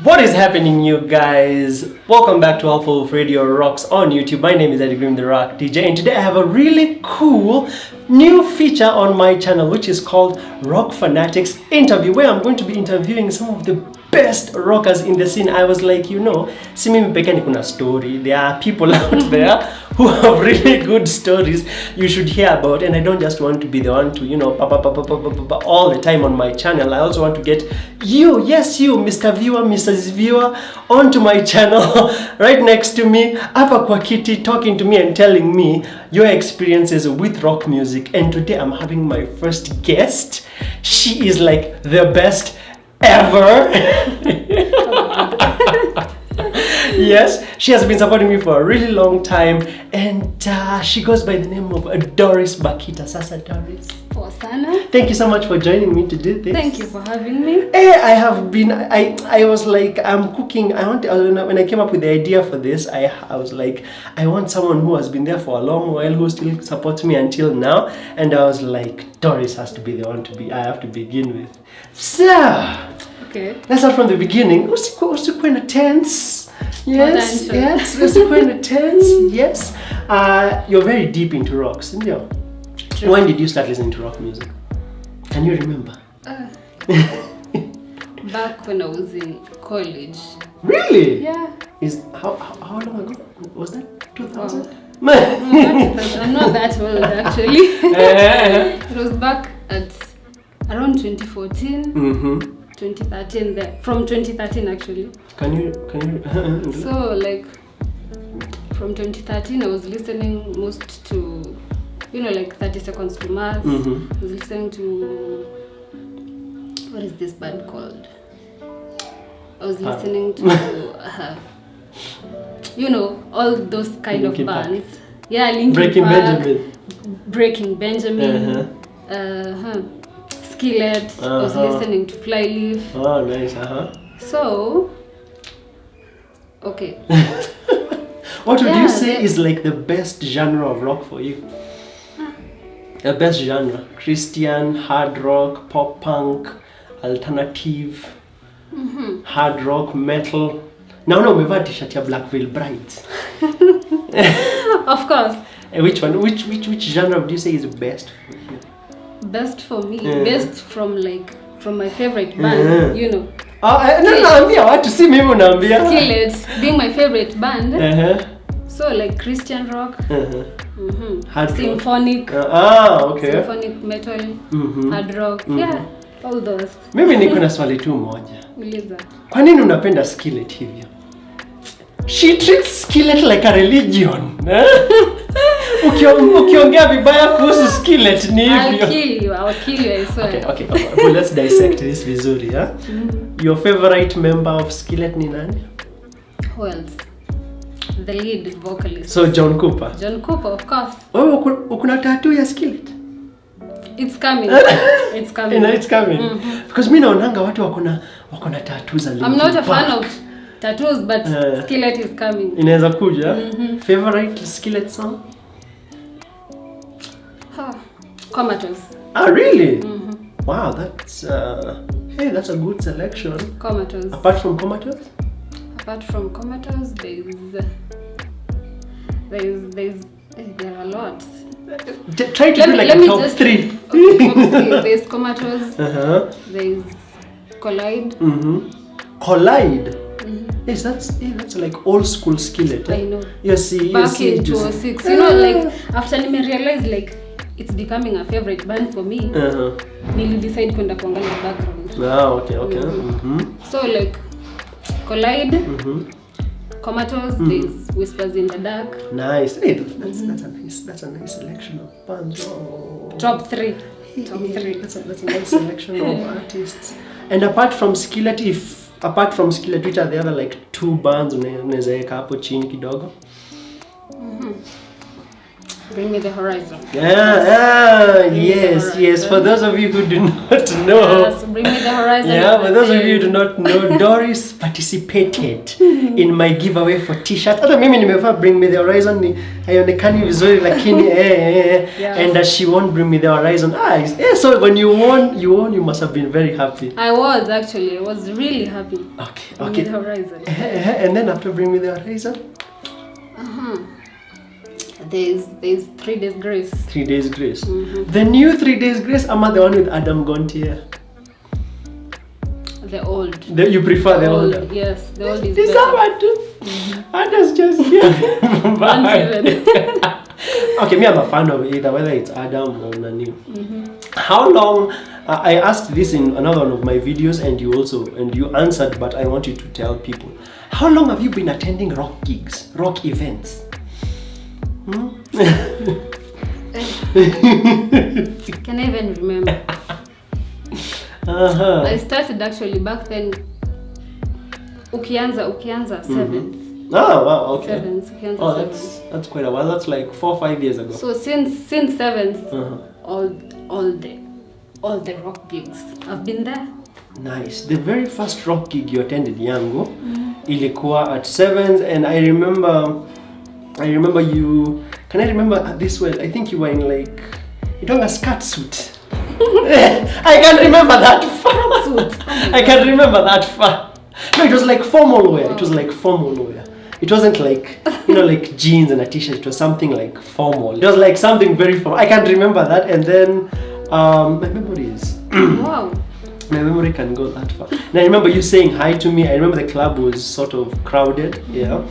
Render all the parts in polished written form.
What is happening, you guys? Welcome back to Alpha Wolf Radio Rocks on YouTube. My name is Edygrim the Rock DJ, and today I have a really cool new feature on my channel which is called Rock Fanatics Interview, where I'm going to be interviewing some of the best rockers in the scene. I was like, si mimi peke ni kuna story. There are people out there who have really good stories you should hear about, and I don't just want to be the one to, all the time on my channel. I also want to get you, yes you, Mr. Viewer, Mrs. Viewer, onto my channel right next to me, hapa kwa kiti, talking to me and telling me your experiences with rock music. And today I'm having my first guest. She is like the best ever. Yes, she has been supporting me for a really long time, and she goes by the name of Dorris Bakhita. Sasa Dorris. Thank you so much for joining me to do this. Thank you for having me. I was like, I'm cooking. When I came up with the idea for this, I was like, I want someone who has been there for a long while, who still supports me until now. And I was like, Dorris has to be the one I have to begin with. So, okay. Let's start from the beginning. What's the tense? Yes. What's the tense? Yes. You're very deep into rocks, isn't you? True. When did you start listening to rock music? Can you remember? Back when I was in college. Really? Yeah. How long ago was that? 2000? Wow. I'm not that old actually. It was back at around 2014. 2013 there. From 2013 actually. Can you So like from 2013 I was listening most to like 30 Seconds to Mars. I was listening to, what is this band called? I was listening to, all those kind Linkin of bands. Park. Yeah, Linkin Breaking Park, Benjamin. Breaking Benjamin. Skillet. I was listening to Flyleaf. Oh, nice. So, okay. What would you say is like the best genre of rock for you? The best genre? Christian, hard rock, pop punk, alternative, hard rock, metal. Now umevaa t-shirt ya Black Veil Brides. Of course. Which one? Which genre would you say is best for you? Best for me, best from my favorite band, No, naambia watu si mimi unaambia. Skillet being my favorite band. So like Christian rock. Hard symphonic. Okay. Symphonic metal. Hard rock. Yeah, all those. Mimi niko na swali tu moja. Uliza. Kwa nini unapenda Skillet hivyo? She treats Skillet like a religion. Ukiongea vibaya kuhusu Skillet ni hivyo. I'll kill you, I swear. Okay. Well, let's dissect this vizuri, huh? Your favorite member of Skillet ni nani? Who else? The lead vocalist. So John Cooper. John Cooper, of course. Wewe ukuna tattoo ya Skillet? It's coming. It's coming. It's coming. Because mimi naonanga watu wako na tattoos za Linkin I'm not a Park. fan of tattoos, but Skillet is coming. Inaweza kuja. Favorite Skillet song? Comatose. Really? Wow, that's that's a good selection. Comatose. Apart from Comatose? Apart from Comatose, there are a lot. Try to do like a top 3. Okay, there's Comatose. There's Collide. Collide. Yes, that's like old school Skillet. I know. Back in 2006, after I realized it's becoming a favorite band for me. Nili decide kwenda kuangalia background. Okay. So Collide. Comatose, there's Whispers in the Dark. Nice. Hey, that's a nice selection of bands. Top 3. That's a nice selection of artists. And apart from Skillet, which are the other 2 bands unaweza weka hapo chini kidogo? Bring Me the Horizon. Yes. For those of you who do not know. Yes, Bring Me the Horizon. Yeah, for those of you who do not know, Dorris participated in my giveaway for t-shirts. Hata mimi nimevaa Bring Me the Horizon, ni haionekani vizuri lakini and she won Bring Me the Horizon. So when you won, you must have been very happy. I was really happy. Okay. Bring Me the Horizon. And then after Bring Me the Horizon? There's 3 Days Grace. 3 Days Grace. The new 3 Days Grace, ama the one with Adam Gontier? The old. You prefer the old? Yes, the old is better. Is that what too? Adam's just here. Okay, me, I'm a fan of either, whether it's Adam or Nani. How long? I asked this in another one of my videos, and you answered, but I want you to tell people. How long have you been attending rock gigs, rock events? Can I even remember? I started actually back then. Ukianza 7th. Oh wow, okay. 7th. That's quite a while. That's like 4 or 5 years ago. So since 7th, all the rock gigs, I've been there. Nice. The very first rock gig you attended, Yango, ilikuwa at 7th, and I remember you. Can I remember this well? I think you were in like a skirt suit. I can't remember that far. I can't remember that far. No, it was like formal wear. It was like formal wear. It wasn't like like jeans and a t-shirt. It was something like formal. It was like something very formal. I can't remember that. And then my memory is wow. My memory can go that far. And I remember you saying hi to me. I remember the club was sort of crowded. Yeah.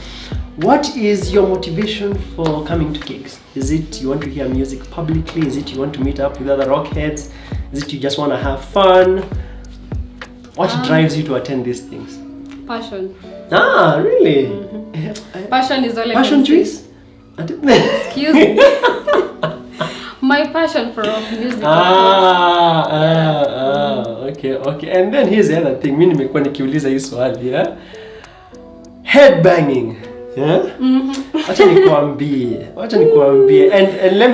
What is your motivation for coming to gigs? Is it you want to hear music publicly? Is it you want to meet up with other rock heads? Is it you just want to have fun? What drives you to attend these things? Passion. Really? Passion is all I Passion can trees? Excuse me. My passion for rock music. Okay. And then here's the other thing. Mimi nimekuwa nikiuliza hii swali, yeah? Headbanging. Yeah? Wacha nikuambie. And let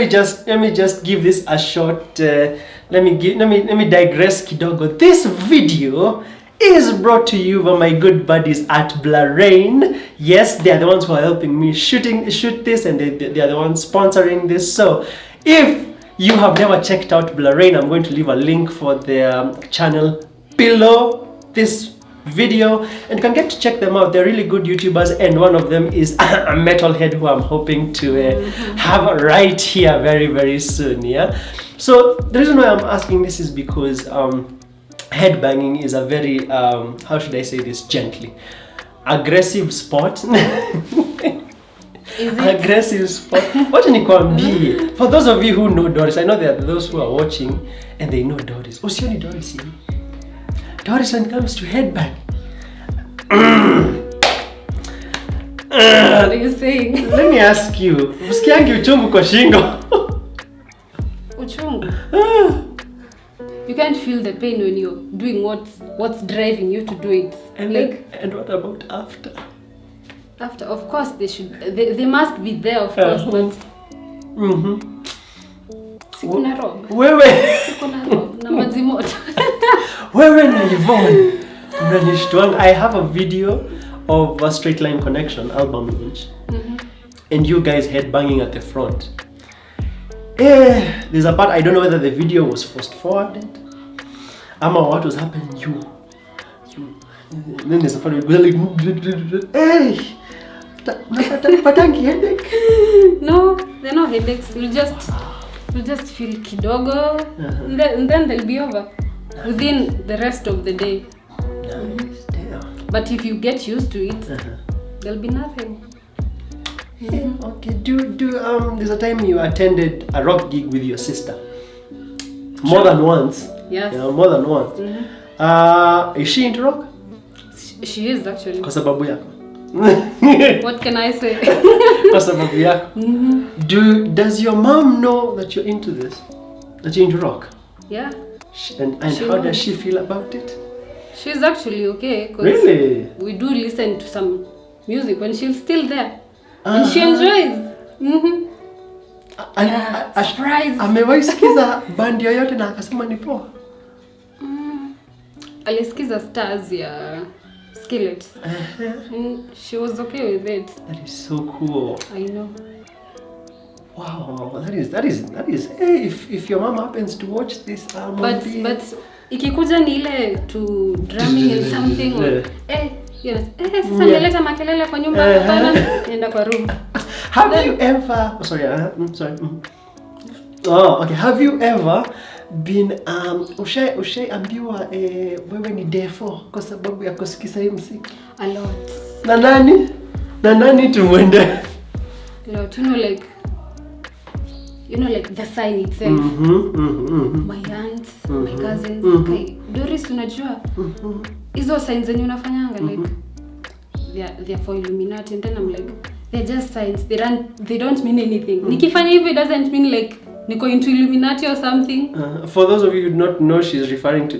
me just give this a short let me digress kidogo. This video is brought to you by my good buddies at Loreena. Yes, they are the ones who are helping me shoot this, and they are the ones sponsoring this. So if you have never checked out Loreena, I'm going to leave a link for their channel below this video, and you can get to check them out. They're really good YouTubers, and one of them is a metalhead who I'm hoping to have right here very, very soon. Yeah. So the reason why I'm asking this is because headbanging is a very how should I say this gently, aggressive sport. Aggressive sport. What nikwambie? For those of you who know Dorris, I know there are those who are watching and they know Dorris. Usioni Dorris hivi. Dorris, when it comes to headbang. What are you saying? Let me ask you. Usikiangi uchungu kwa shingo? Uchungu? You can't feel the pain when you're doing what's driving you to do it. And what about after? After, of course, they must be there, of course, but Sikuna rob. Sikuna rob na maji moto. Wewe na Yvonne. I have a video of a Straight Line Connection album launch, and you guys headbanging at the front. There's a part, I don't know whether the video was fast forwarded. Ama what was happening, you. And then there's a part where it goes like, hey, patangi headache. No, they're not headaches. You'll just feel kidogo, and then they'll be over within the rest of the day. Nice, damn. But if you get used to it, there'll be nothing. Okay. There's a time you attended a rock gig with your sister. More than once. Yes. Yeah, more than once. Is she into rock? She is actually. Kwa sababu yako. What can I say? Kwa sababu yako. Does your mom know that you're into this? That you're into rock? Yeah. And how does she feel about it? She's actually okay. Really? We do listen to some music when she's still there. And she enjoys. Surprise. Amewahi sikiza bandi yoyote na akasema ni poa? Alisikiza Stars ya Skillet. And she was okay with it. That is so cool. I know. Wow, that is. Hey, if your mom happens to watch this, but ikikuja ni ile to drumming and something or yes. Sasa nileta makelele kwa nyumba hapana, nenda kwa room. Have you ever sorry. Oh, okay. Have you ever been ushaambiwa wewe ni defo kwa sababu ya kusikiza hii muziki? A lot. Na nani tumwende? A lot, you know like the sign itself. My aunts, my cousins, okay. Dorris, unajua hizo signs zenye unafanyanga like they're for Illuminati, and then I'm like they're just signs, they don't mean anything. Nikifanya hivyo it doesn't mean like niko into Illuminati or something. For those of you who do not know, she's referring to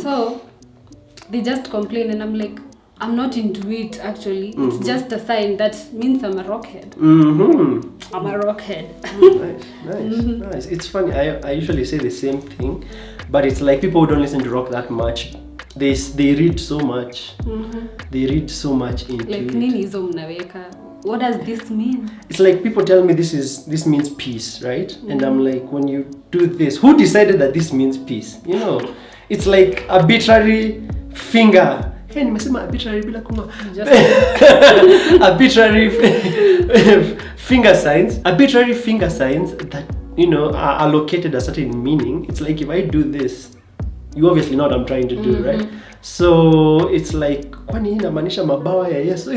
So they just complain and I'm like I'm not into it actually. It's just a sign that means I'm a rockhead. I'm a rockhead. Nice. It's funny. I usually say the same thing, but it's like people who don't listen to rock that much. They read so much. They read so much into like, it. Nini hizo mnaweka? What does this mean? It's like people tell me this means peace, right? And I'm like, when you do this, who decided that this means peace? You know, it's like arbitrary finger. Hey, nimesema arbitrary bila kuma. Arbitrary finger signs that, you know, are allocated a certain meaning. It's like if I do this, you obviously know what I'm trying to do, right? So it's like, kwani inamaanisha mabawa ya Yesu?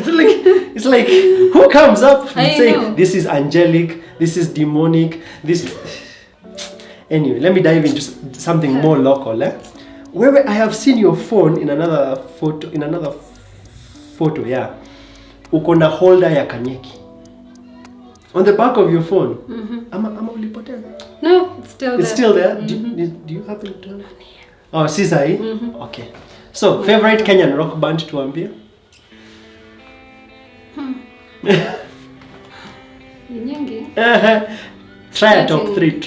It's like who comes up and say this is angelic, this is demonic, this. Anyway, let me dive into something more local. Where I have seen your phone in another photo, yeah. Uko na holder ya kanyeki on the back of your phone. Ama ulipotea? No, it's still there. It's still there. Do you happen to? Oh, Sisai. Okay. So, favorite Kenyan rock band tuambie? Nyingi. Try a top 3.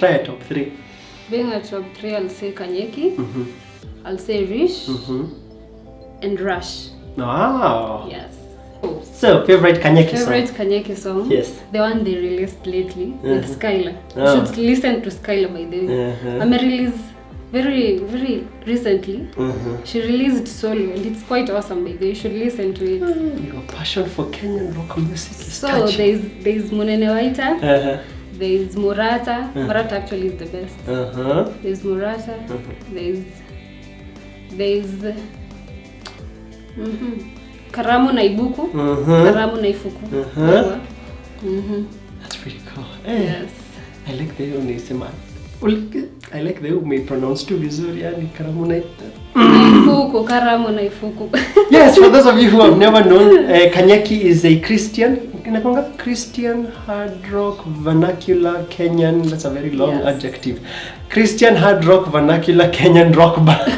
Being a top 3, I'll say Kanyeki. I'll say Rish. And Rush. Wow. Yes. So, favorite Kanyeki song? Favorite Kanyeki song? Yes. The one they released lately with Skylar. You should listen to Skylar, by the way. I'm a release very, very recently. She released solo and it's quite awesome, by the way. You should listen to it. Your passion for Kenyan rock music is so touching. there's Munene Waita. There's Murata. Murata actually is the best. There's Murata. There's Karamu na Ibuku. Karamu na Ifuku. That's pretty cool. Yes. I like the way unaisema. I like the way umepronounce tu vizuri, yani Karamu na Ifuku, Karamu na Ifuku. Yes, for those of you who have never known, Kanyeki is a Christian hard rock vernacular Kenyan. That's a very long adjective. Christian hard rock vernacular Kenyan rock band.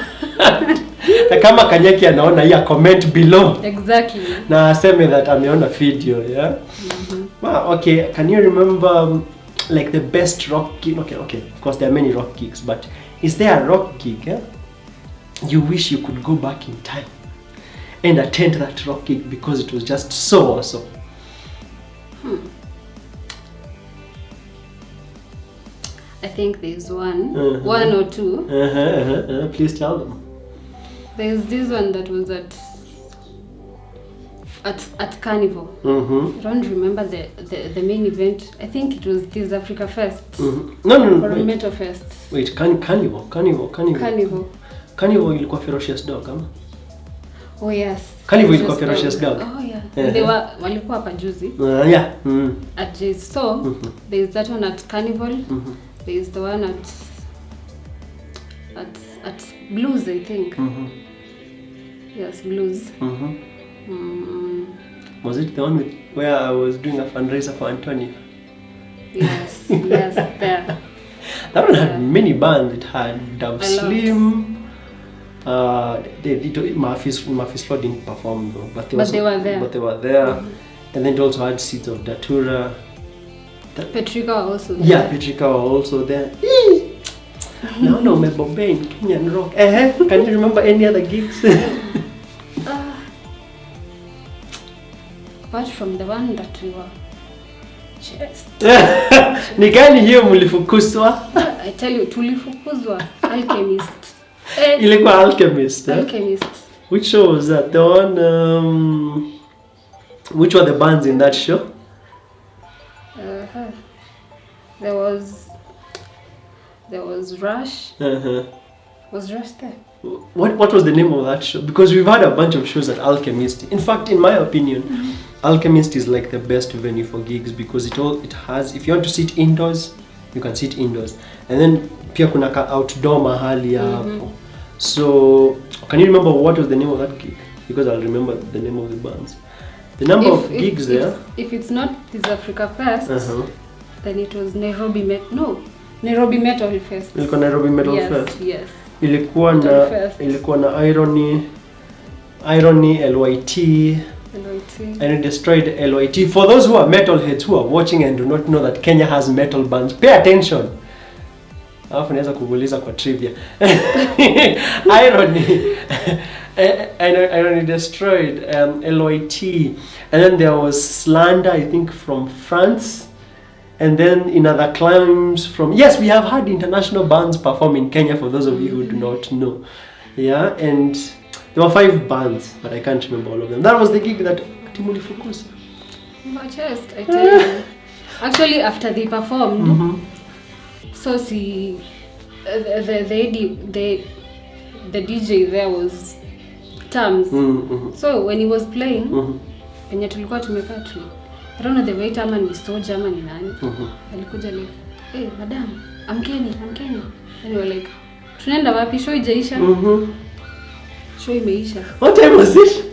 Na kama Kanyeki anaona hii comment below. Exactly. Na aseme that ameona video, yeah. Wow, okay. Can you remember like the best rock gig? Okay. Of course there are many rock gigs, but is there a rock gig you wish you could go back in time and attend that rock gig because it was just so awesome? I think there's one or two. Please tell them. There's this one that was at Carnival. I don't remember the main event. I think it was this Africa Fest. No. Or Metal Fest. Wait, Carnival. Carnival ilikuwa Ferocious Dog, ama? Oh yes. Carnival ilikuwa Ferocious Dog. Oh yeah. They walikuwa hapa juzi. Yeah. At Jay's. So there's that one at Carnival. There's the one at Blues, I think. Yes, Blues. Was it the one where I was doing a fundraiser for Antonio? Yes, there. That one had many bands. It had Dove Slim. Murphy's Law didn't perform though, but they were there. And then it also had Seeds of Datura. Petrika were also there. Yeah, Petrika were also there. Now no umebobea in Kenyan Rock. Can you remember any other gigs? Apart from the one that we were chased. Ni gani hiyo mlifukuzwa? I tell you, tulifukuzwa. Alchemist. Ilikuwa Alchemist. Alchemist. Which show was that? The one, which were the bands in that show? There was Rush. Was Rush there? What was the name of that show? Because we've had a bunch of shows at Alchemist. In fact, in my opinion, Alchemist is like the best venue for gigs because it has, if you want to sit indoors, you can sit indoors. And then pia kuna ka outdoor mahali hapo. So, can you remember what was the name of that gig? Because I'll remember the name of the bands. The number of gigs there. If it's not this Africa Fest, then it was Nairobi Metal Fest. Ilikuwa Nairobi Metal Fest. Yes. Ilikuwa na Irony, LYT. And it destroyed LYT. For those who are metalheads who are watching and do not know that Kenya has metal bands, pay attention. Alafu naweza kuuliza kwa trivia. Irony destroyed LYT. And then there was Slander, I think, from France. And then in other climbs from... Yes, we have had international bands perform in Kenya, for those of you who do not know. Yeah, and there were 5 bands, but I can't remember all of them. That was the gig that Timuli Fukusa. My chest, I tell you. Actually, after they performed, so see, the DJ there was Tams. So when he was playing, penye tulikuwa tumekaa tu, I don't know the waiter ama ni stoja ama ni nani. Alikuja like, hey madam, amkeni. And we were like, tunaenda wapi? Show ijaisha. Show imeisha. What time was it?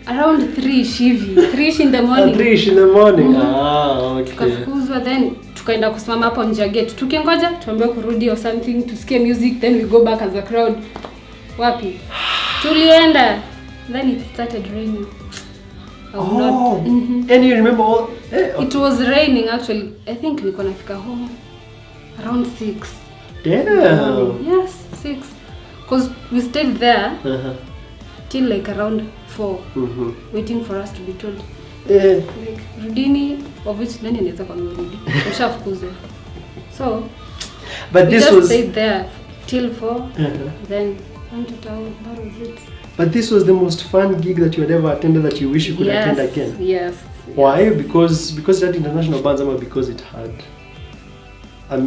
Around 3ish hivi. 3ish in the morning. 3ish in the morning. Okay. Tukafukuzwa, then tukaenda kusimama hapo nje ya gate. Tukingoja tuambiwe kurudi or something, tusikie music, then we go back as a crowd. Wapi? Tulienda. Then it started raining. And you remember all? It was raining actually. I think nilikuwa nafika home around 6. Damn. Yes, 6. Because we stayed there till like around 4, waiting for us to be told. Like, rudini, of which nani anaweza kwa mrudi. Ushafukuzwa. So, but this was stayed there till 4, then went to town. That was it. But this was the most fun gig that you had ever attended that you wish you could attend again. Yes. Why? Because it had international bands, or because it had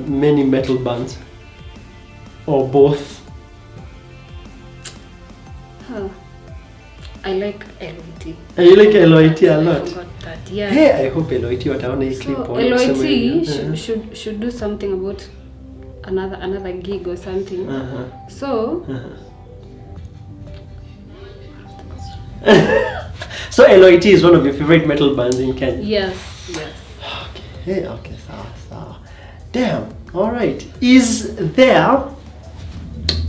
many metal bands, or both? I like LYT. You like LYT a lot? I forgot that, yes. Hey, I hope LYT wataona hii clip. So LYT should do something about another gig or something. So so LYT is one of your favorite metal bands in Kenya? Yes. Okay, so. Damn, alright. Is there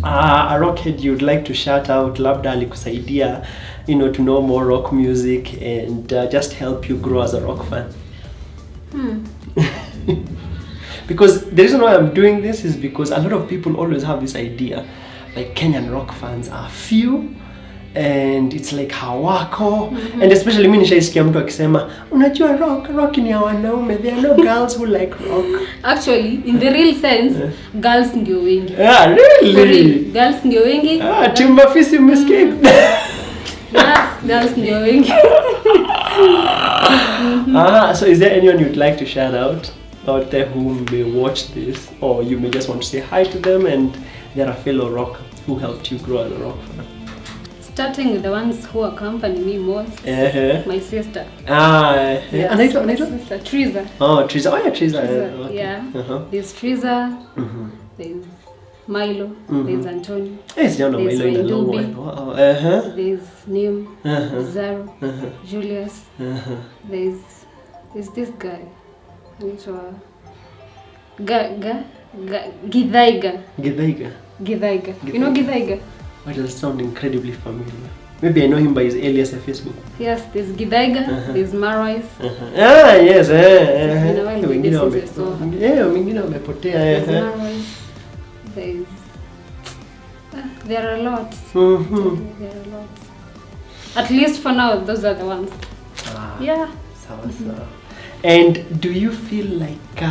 a rockhead you'd like to shout out, labda alikusaidia, to know more rock music and just help you grow as a rock fan? Because the reason why I'm doing this is because a lot of people always have this idea, like Kenyan rock fans are few, and it's like hawako, and especially mimi nishaisikia mtu akisema unajua rock ni ya wanaume, there are no girls who like rock. Actually, in the real sense, girls ndio wengi. Really? Girls ndio wengi. Timbafisi umesikia? Yes, girls ndio wengi. So is there anyone you'd like to shout out there who may watch this, or you may just want to say hi to them and they're a fellow rocker who helped you grow as a rock fan? Starting with the ones who accompany me most, my sister. Yes, anaitwa? Sister Triza. Oh, Triza. Oh, yeah, Triza. Okay. Yeah. There's Triza. There's Milo. There's Antonio. Yes, you know Milo in a long while. Wow. There's Nim. Zaro. Julius. There's this guy. Anaitwa Githaiga. Githaiga. You know Githaiga? Why does it sound incredibly familiar? Maybe I know him by his alias on Facebook. Yes, there's Vega, there's Marais. Ah, yes. Wengine wamepotea. There's Marais. There's there are a lot. There are a lot. At least for now, those are the ones. Yeah. Sawa. And do you feel like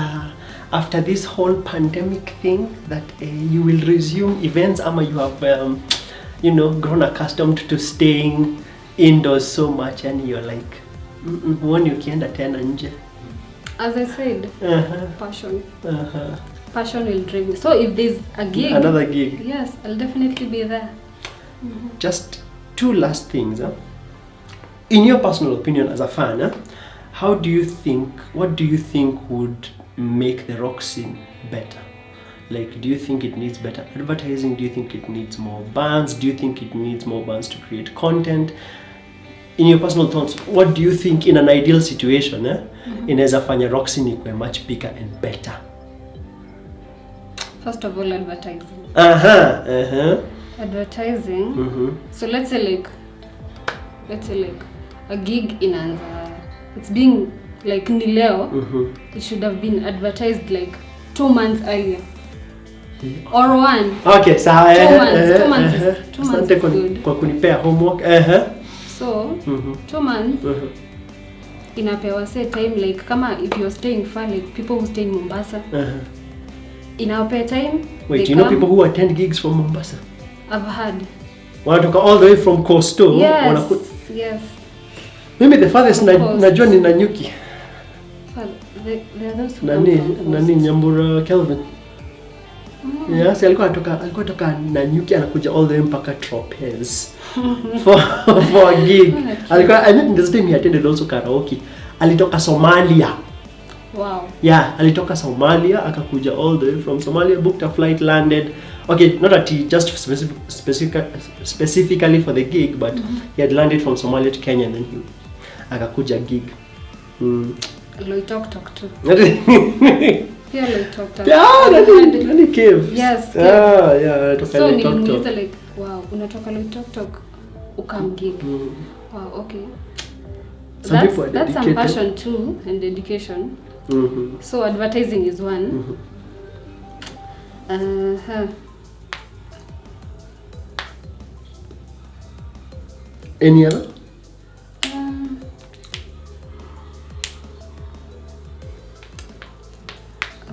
after this whole pandemic thing that you will resume events, ama you have grown accustomed to staying indoors so much and you're like huoni ukienda tena nje? As I said, passion. Passion will drive me. So if there's a gig, another gig, yes, I'll definitely be there. Just two last things. In your personal opinion as a fan, what do you think would make the rock scene better? Like, do you think it needs better advertising? Do you think it needs more bands? Do you think it needs more bands to create content? In your personal thoughts, what do you think in an ideal situation inaweza fanya rock scene ikuwe much bigger and better? First of all, advertising. Advertising. So let's say like a gig inaanza, it's being like ni leo, it should have been advertised like 2 months earlier. Or one. Okay, so 2 months is good. Kwa kunipea homework. So 2 months inapewa say time, like kama if you're staying far, like people who stay in Mombasa, inapewa time. Wait, you know people who attend gigs from Mombasa? I've heard. Wanatoka all the way from Coastal. Yes. Maybe the farthest najua ni Nanyuki. There are those who come from nani Nyambura Kelvin. Yes, alikuwa toka Nanyuki anakuja all the way mpaka Tropez for a gig. Alikuwa, I think this time he attended also karaoke. Alitoka Somalia. Wow. Yeah, alitoka Somalia akakuja all the way from Somalia, booked a flight, landed. Okay, not that he just specifically for the gig, but he had landed from Somalia to Kenya and then he akakuja gig. Loitok too. Yeah, Loitok. Yeah, nani cave. Yes. Yeah, so nilimuuliza like, wow, unatoka Loitok ukam gig. Wow, okay. That's some passion too and dedication. So advertising is one. Any other?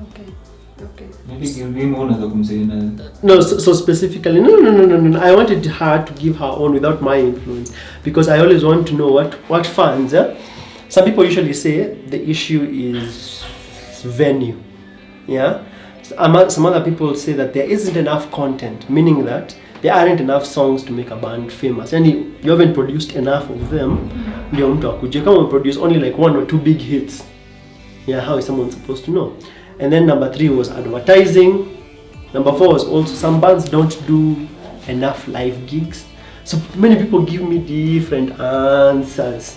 Okay. No, so specifically, no. I wanted her to give her own without my influence, because I always want to know what fans. Some people usually say the issue is venue. Yeah. Some other people say that there isn't enough content, meaning that there aren't enough songs to make a band famous. And you haven't produced enough of them. Ndio mtu akuje. Kama you produce only like 1 or 2 big hits. Yeah, how is someone supposed to know? And then number 3 was advertising. Number 4 was also some bands don't do enough live gigs. So many people give me different answers.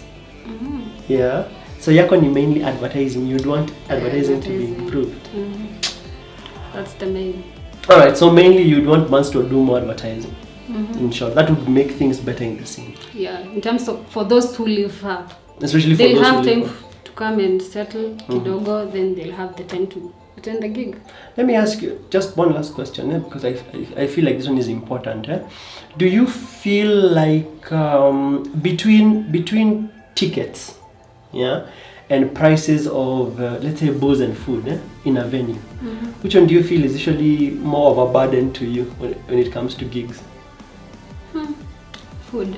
Yeah. So yako ni mainly advertising. You'd want advertising to be improved. That's the main. Alright, so mainly you'd want bands to do more advertising. In short, that would make things better in the scene. Yeah, in terms of for those who live far. Especially for they'll those have who time live far. to come and settle kidogo, then they'll have the time to attend the gig. Let me ask you just one last question, because I feel like this one is important. Do you feel like between tickets, and prices of let's say booze and food in a venue, which one do you feel is usually more of a burden to you when it comes to gigs? Food.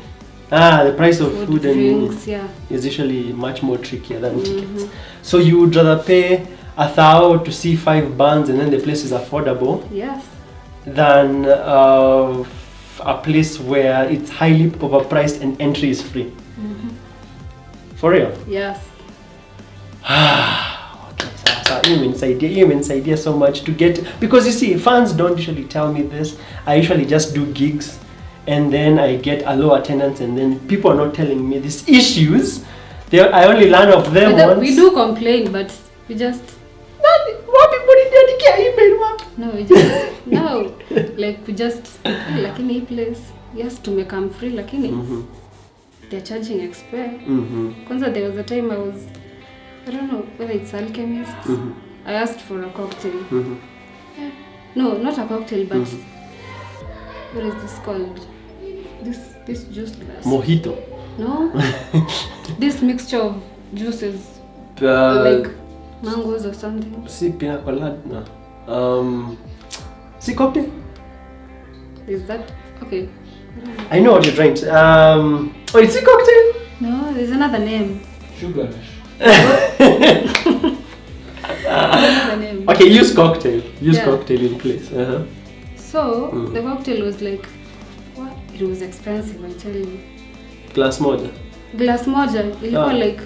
The price of food drinks, is usually much more trickier than tickets. So you would rather pay 1,000 to see 5 bands and then the place is affordable, than a place where it's highly overpriced and entry is free. For real? Yes. Okay, so you mean so much to get, because you see, fans don't usually tell me this. I usually just do gigs and then I get a low attendance and then people are not telling me these issues. I only learn of them once. We do complain, but we just... What people dedicate email? No, we just... no. Like we just... Like in a place. yes tumekam free lakini they're charging extra. Kwanza there was a time I don't know whether it's Alchemist. I asked for a cocktail. Yeah. No, not a cocktail, but what is this called? This juice glass. Mojito. No. This mixture of juices. Like mangoes or something. Si pina colada. No. Si cocktail. Is that okay? I know what you're trying to. Oh, it's a cocktail. No, there's another name. Sugar. Another name. Okay, use cocktail. Use cocktail in place. So the cocktail was like, what? It was expensive, I tell you. Glass moja. Glass moja, ilikuwa like,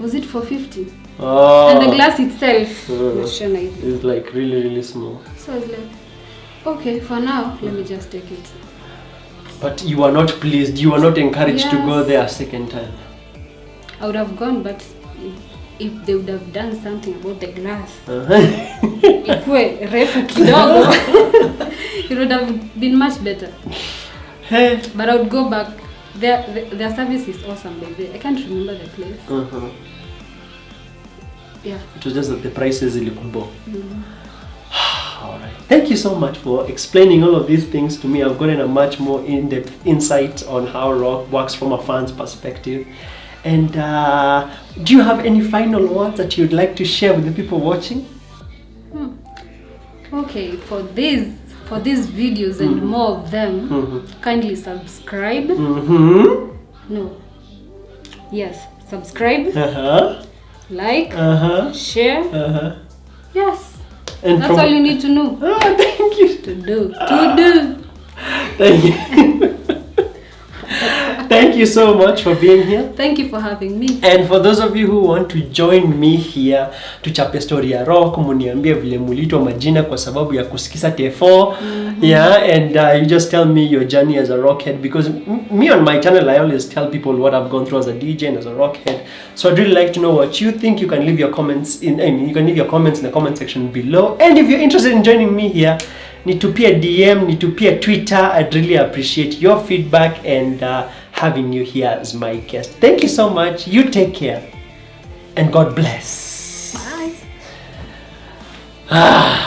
was it for 50? Oh. And the glass itself, it's like really small. So I was like, okay, for now, let me just take it. But you were not pleased. You were not encouraged to go there a second time. I would have gone, but if they would have done something about the glass, ikuwe refu kidogo, it would have been much better. Hey. But I would go back. Their service is awesome, baby. I can't remember the place. Yeah. It was just that the prices ilikubo. Alright. Thank you so much for explaining all of these things to me. I've gotten a much more in-depth insight on how rock works from a fan's perspective. And do you have any final words that you'd like to share with the people watching? Okay, for these videos and more of them, kindly subscribe. No. Yes, subscribe. Like. Share. Yes. And that's all you need to know. Oh, thank you. To do. Thank you. Thank you so much for being here. Thank you for having me. And for those of you who want to join me here tuchape story ya rock, muniambie vile mulitwa majina kwa sababu ya kusikiza T4. Yeah, and you just tell me your journey as a rockhead, because me on my channel I always tell people what I've gone through as a DJ and as a rockhead. So I'd really like to know what you think. You can leave your comments in the comment section below. And if you're interested in joining me here, nitupie DM, nitupie Twitter. I'd really appreciate your feedback and having you here as my guest. Thank you so much. You take care. And God bless. Bye.